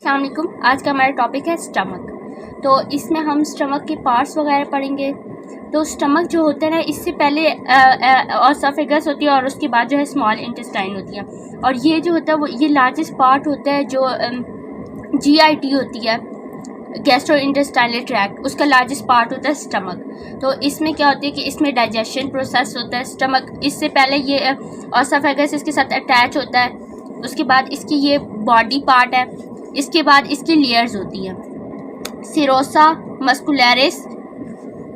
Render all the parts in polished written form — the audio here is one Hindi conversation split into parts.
अस्सलाम वालेकुम। आज का हमारा टॉपिक है स्टमक। तो इसमें हम स्टमक के पार्ट्स वगैरह पढ़ेंगे। तो स्टमक जो होता है ना, इससे पहले ऑसोफेगस होती है और उसके बाद जो है स्मॉल इंटेस्टाइन होती है। और ये जो होता है वो ये लार्जेस्ट पार्ट होता है जो GIT होती है, गैस्ट्रो इंटेस्टाइनल ट्रैक्ट, उसका लार्जेस्ट पार्ट होता है स्टमक। तो इसमें क्या होता है कि इसमें डाइजेशन प्रोसेस होता है। स्टमक इससे पहले ये ऑसोफेगस इसके साथ अटैच होता है, उसके बाद इसकी ये बॉडी पार्ट है, इसके बाद इसकी लेयर्स होती है, सीरोसा, मस्कुलरिस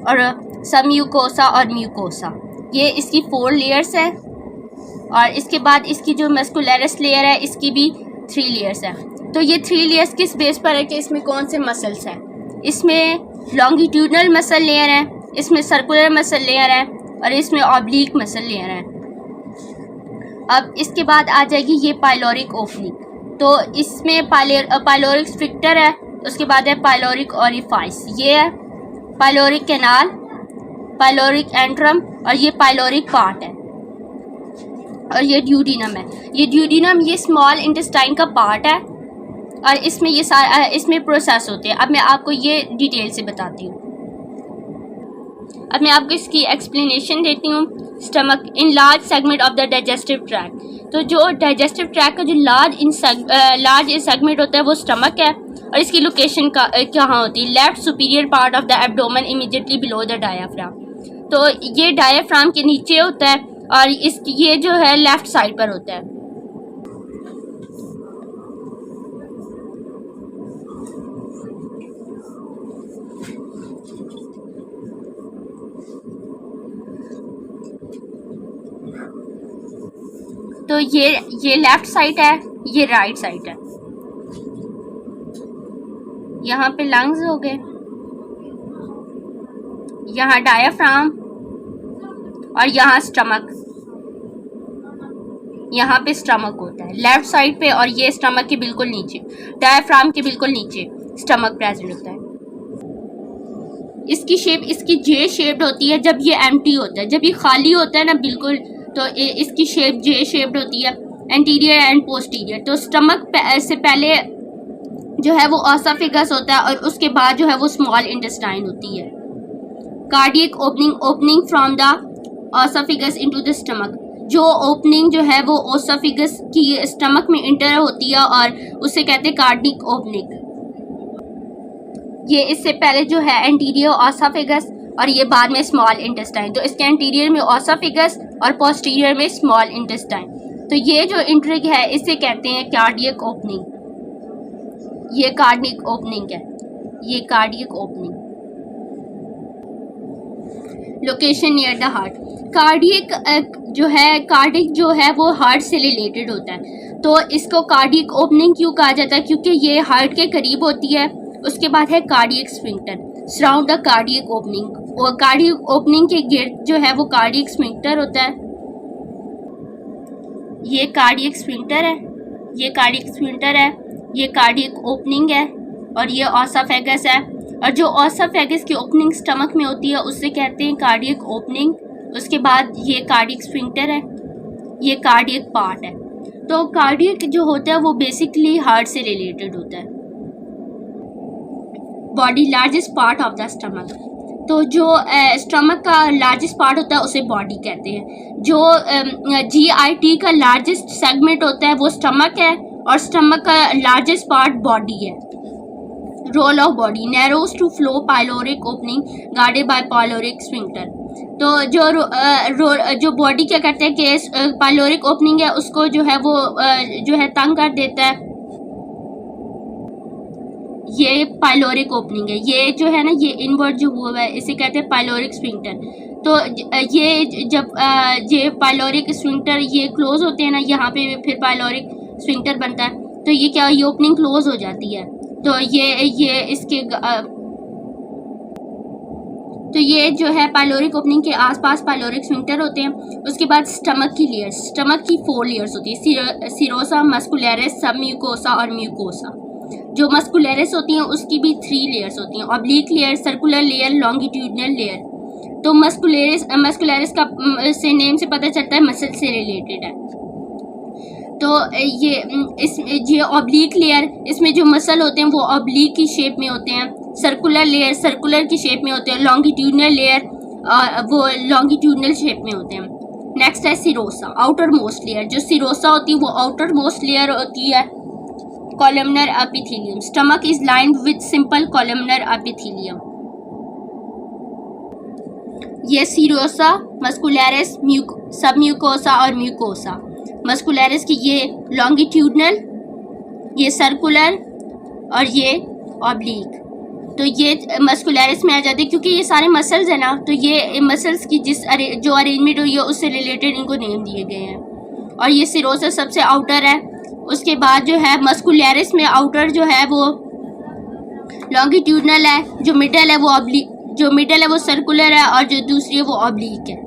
और सबम्यूकोसा और म्यूकोसा। ये इसकी 4 लेयर्स है। और इसके बाद इसकी जो मस्कुलरिस लेयर है इसकी भी 3 लेयर्स है। तो ये 3 लेयर्स किस बेस पर है कि इसमें कौन से मसल्स हैं। इसमें लॉन्गिट्यूडनल मसल लेयर है, इसमें सर्कुलर मसल लेयर है और इसमें ऑब्लिक मसल लेयर है। अब इसके बाद आ जाएगी ये पाइलोरिक ओपनिंग। तो इसमें पाइलोरिक स्ट्रिक्टर है, उसके बाद है पाइलोरिक ओरिफाइस, ये है पाइलोरिक कैनाल, पाइलोरिक एंट्रम और ये पाइलोरिक पार्ट है। और ये ड्यूडिनम है। ये ड्यूडिनम ये स्मॉल इंटेस्टाइन का पार्ट है और इसमें ये सारा इसमें प्रोसेस होते हैं। अब मैं आपको ये डिटेल से बताती हूँ। अब मैं आपको इसकी एक्सप्लेनेशन देती हूँ। Stomach in large segment of the digestive tract. तो जो डाइजेस्टिव ट्रैक्ट का जो लार्ज सेगमेंट होता है वो स्टमक है। और इसकी लोकेशन कहाँ होती है? Left superior part of the abdomen immediately below the diaphragm. तो ये डायाफ्राम के नीचे होता है और ये जो है लेफ्ट साइड पर होता है। तो ये लेफ्ट साइड है, ये राइट साइड है। यहाँ पे लंग्स हो गए, यहाँ डायाफ्राम और यहाँ स्टमक। यहाँ पे स्टमक होता है लेफ्ट साइड पे और ये स्टमक के बिल्कुल नीचे, डायाफ्राम के बिल्कुल नीचे स्टमक प्रेजेंट होता है। इसकी शेप इसकी जे शेप्ड होती है जब ये एम्प्टी होता है। जब ये खाली होता है ना बिल्कुल, तो इसकी शेप जे शेप्ड होती है, एंटीरियर एंड पोस्टीरियर। तो स्टमक से पहले जो है वो ऑसोफेगस होता है और उसके बाद जो है वो स्मॉल इंटेस्टाइन होती है। Cardiac opening from the oesophagus into the stomach. जो ओपनिंग जो है वो ऑसोफेगस की स्टमक में इंटर होती है और उसे कहते हैं कार्डियक ओपनिंग। ये इससे पहले जो है एंटीरियर ऑसोफेगस और ये बाद में स्मॉल इंटेस्टाइन। तो इसके एंटीरियर में ऑसोफेगस और पोस्टीरियर में स्मॉल इंटेस्टाइन। तो ये जो इंट्रिग है इसे कहते हैं कार्डियक ओपनिंग। ये कार्डियक ओपनिंग है, ये cardiac opening. Location near the heart. Cardiac जो है वो हार्ट से रिलेटेड होता है। तो इसको कार्डियक ओपनिंग क्यों कहा जाता है? क्योंकि ये हार्ट के करीब होती है। उसके बाद है cardiac sphincter surround the cardiac opening. और कार्डियक ओपनिंग के गिर्द जो है वो कार्डियक स्फिंक्टर होता है। ये कार्डियक स्फिंक्टर है, ये कार्डियक स्फिंक्टर है, ये कार्डियक ओपनिंग है और ये ऑसोफेगस है। और जो ऑसोफेगस की ओपनिंग स्टमक में होती है उससे कहते हैं कार्डियक ओपनिंग। उसके बाद ये कार्डियक स्फिंक्टर है, ये कार्डियक पार्ट है। तो कार्डियक जो होता है वो बेसिकली हार्ट से रिलेटेड होता है। Body largest part of the stomach. तो जो स्टमक का लार्जेस्ट पार्ट होता है उसे बॉडी कहते हैं। जो GIT का लार्जेस्ट सेगमेंट होता है वो स्टमक है और स्टमक का लार्जेस्ट पार्ट बॉडी है। Role of body narrows to flow pyloric opening guarded by pyloric sphincter. तो जो बॉडी क्या करते हैं कि पाइलोरिक ओपनिंग है उसको जो है वो जो है तंग कर देता है। ये पाइलोरिक ओपनिंग है। ये जो है ना ये इनवर्ट जो हुआ है इसे कहते हैं पाइलोरिक स्फिंक्टर। तो ये जब ये पाइलोरिक स्फिंक्टर ये क्लोज होते हैं ना, यहाँ पे फिर पाइलोरिक स्फिंक्टर बनता है। तो ये क्या ये ओपनिंग क्लोज हो जाती है। तो ये इसके तो ये जो है पाइलोरिक ओपनिंग के आसपास पाइलोरिक स्फिंक्टर होते हैं। उसके बाद स्टमक की लेयर्स। स्टमक की 4 लेयर्स होती है, सीरोसा, मस्कुलरिस, सबम्यूकोसा और म्यूकोसा। जो मस्कुलरिस होती हैं उसकी भी 3 लेयर्स होती हैं, oblique layer, circular layer, longitudinal layer. तो मस्कुलरिस का से नेम से पता चलता है मसल से रिलेटेड है। तो ये ऑब्लिक लेयर, इसमें जो मसल होते हैं वो ऑब्लिक की शेप में होते हैं, सर्कुलर लेयर सर्कुलर की शेप में होते हैं, लॉन्गिट्यूडनल लेयर वो लॉन्गिट्यूडनल शेप में होते हैं। नेक्स्ट है सिरोसा, आउटर मोस्ट लेयर। जो सिरोसा होती है वो आउटर मोस्ट लेयर होती है columnar epithelium. Stomach is lined with simple columnar epithelium. ये सिरोसा, मस्कुलरिस, सब म्यूकोसा और म्यूकोसा। मस्कुलरिस की ये लॉन्गिट्यूडनल, ये सर्कुलर और ये ऑब्लिक। तो ये मस्कुलरिस में आ जाते हैं क्योंकि ये सारे मसल्स हैं ना, तो ये मसल्स की जो अरेंजमेंट हुई है उससे रिलेटेड इनको नेम दिए गए हैं। और ये सिरोसा सबसे आउटर है। उसके बाद जो है मस्कुलरिस में आउटर जो है वो लॉन्गिट्यूडनल है, जो मिडल है वो ऑब्लिक, जो मिडल है वो सर्कुलर है और जो दूसरी है वो ऑब्लिक है।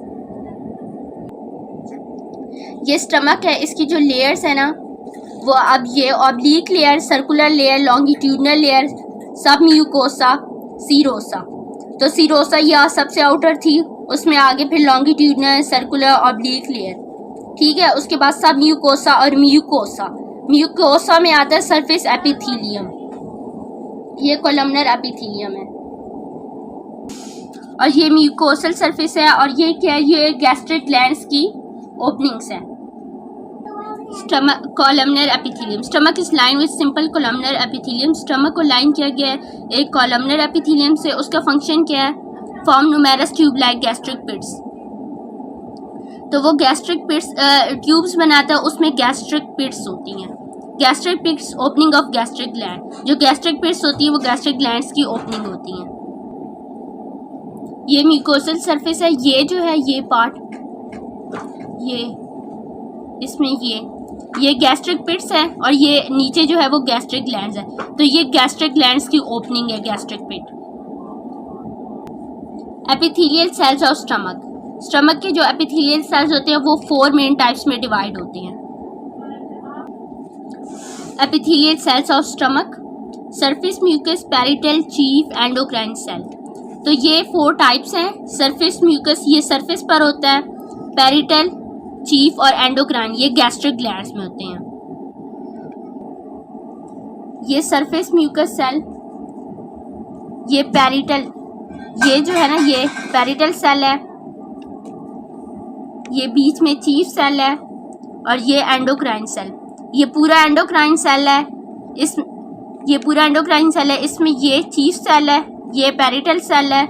ये स्टमक है, इसकी जो लेयर्स है ना वो अब ये oblique layer, circular layer, longitudinal layer, सब म्यूकोसा, सिरोसा। तो सिरोसा यह सबसे आउटर थी, उसमें आगे फिर लॉन्गिट्यूडनल, सर्कुलर, ऑब्लिक लेयर, ठीक है। उसके बाद सब म्यूकोसा और म्यूकोसा। म्यूकोसा में आता है सरफेस एपिथेलियम, ये कॉलमनर एपिथेलियम है। और ये म्यूकोसल सरफेस है। और ये क्या है, ये गैस्ट्रिक ग्लैंड्स की ओपनिंग्स हैं। Stomach, columnar epithelium. Stomach is line with simple columnar epithelium. Stomach को लाइन किया गया है एक कॉलमनर एपिथेलियम से। उसका फंक्शन क्या है, form numerous tube like gastric pits. तो वो गैस्ट्रिक पिट्स ट्यूब्स बनाता है, उसमें गैस्ट्रिक पिट्स होती हैं। Gastric pits, opening of gastric gland. जो गैस्ट्रिक पिट्स होती है वो गैस्ट्रिक ग्लैंड्स की ओपनिंग होती हैं। ये म्यूकोसल सरफेस है। ये जो है ये पार्ट, ये इसमें ये गैस्ट्रिक पिट्स है और ये नीचे जो है वो गैस्ट्रिक ग्लैंड्स है। तो ये गैस्ट्रिक ग्लैंड्स की ओपनिंग है, gastric pit. Epithelial cells of stomach. Stomach के जो एपिथेलियल सेल्स होते हैं वो 4 मेन टाइप्स में डिवाइड होते हैं। Epithelial cells of stomach, surface mucus, parietal, chief, endocrine cell. तो ये 4 टाइप्स हैं। सरफेस म्यूकस ये सरफेस पर होता है, पैरिटल, चीफ और एंडोक्राइन ये गैस्ट्रिक ग्लैंड्स में होते हैं। ये सरफेस म्यूकस सेल, ये पैरिटल, ये जो है ना ये पैरिटल सेल है, ये बीच में चीफ सेल है और ये एंडोक्राइन सेल। ये पूरा एंडोक्राइन सेल है, ये पूरा एंडोक्राइन सेल है। इसमें ये चीफ सेल है, ये पैरिटल सेल है।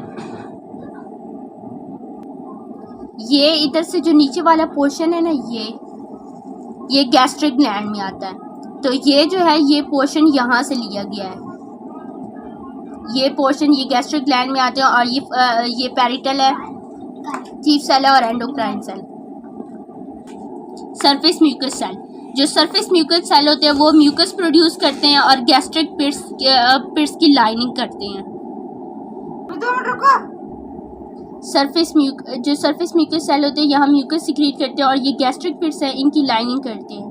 ये इधर से जो नीचे वाला पोर्शन है ना ये गैस्ट्रिक ग्लैंड में आता है। तो ये जो है ये पोर्शन यहाँ से लिया गया है। ये पोर्शन ये गैस्ट्रिक ग्लैंड में आते हैं और ये पैरिटल है, चीफ सेल है और endocrine cell. Surface mucus cell, जो सरफेस म्यूकस सेल होते हैं वो म्यूकस प्रोड्यूस करते हैं और गैस्ट्रिक पिट्स की लाइनिंग करते हैं। जो सरफेस म्यूकस सेल होते हैं यहाँ म्यूकस सिक्रीट करते हैं और ये गैस्ट्रिक पिट्स हैं, इनकी लाइनिंग करते हैं।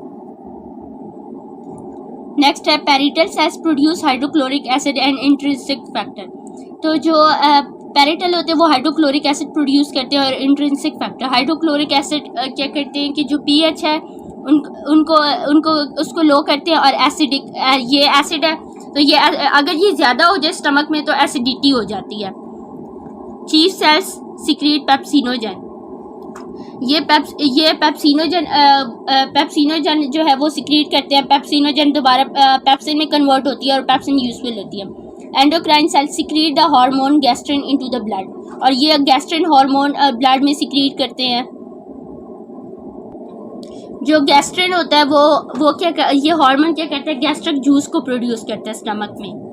नेक्स्ट है parietal sales produce hydrochloric acid and intrinsic factor. तो जो पैरिटल होते हैं वो हाइड्रोक्लोरिक एसिड प्रोड्यूस करते हैं और इंट्रिंसिक फैक्टर। हाइड्रोक्लोरिक एसिड क्या करते हैं कि जो पीएच है उनको उसको लो करते हैं और एसिडिक, ये एसिड है तो ये अगर ये ज़्यादा हो जाए स्टमक में तो एसिडिटी हो जाती है। Chief cells secrete pepsinogen. ये पेप्सिनोजन जो है वो सिक्रीट करते हैं। पेप्सिनोजन दोबारा पेप्सिन में कन्वर्ट होती है और पेप्सिन यूजफुल होती है। Endocrine cell secrete the hormone gastrin into the blood, और ये गैस्ट्रिन हार्मोन ब्लड में सिक्रीट करते हैं। जो गैस्ट्रिन होता है वो क्या ये हार्मोन क्या करता है, गैस्ट्रिक जूस को प्रोड्यूस करता है स्टमक में।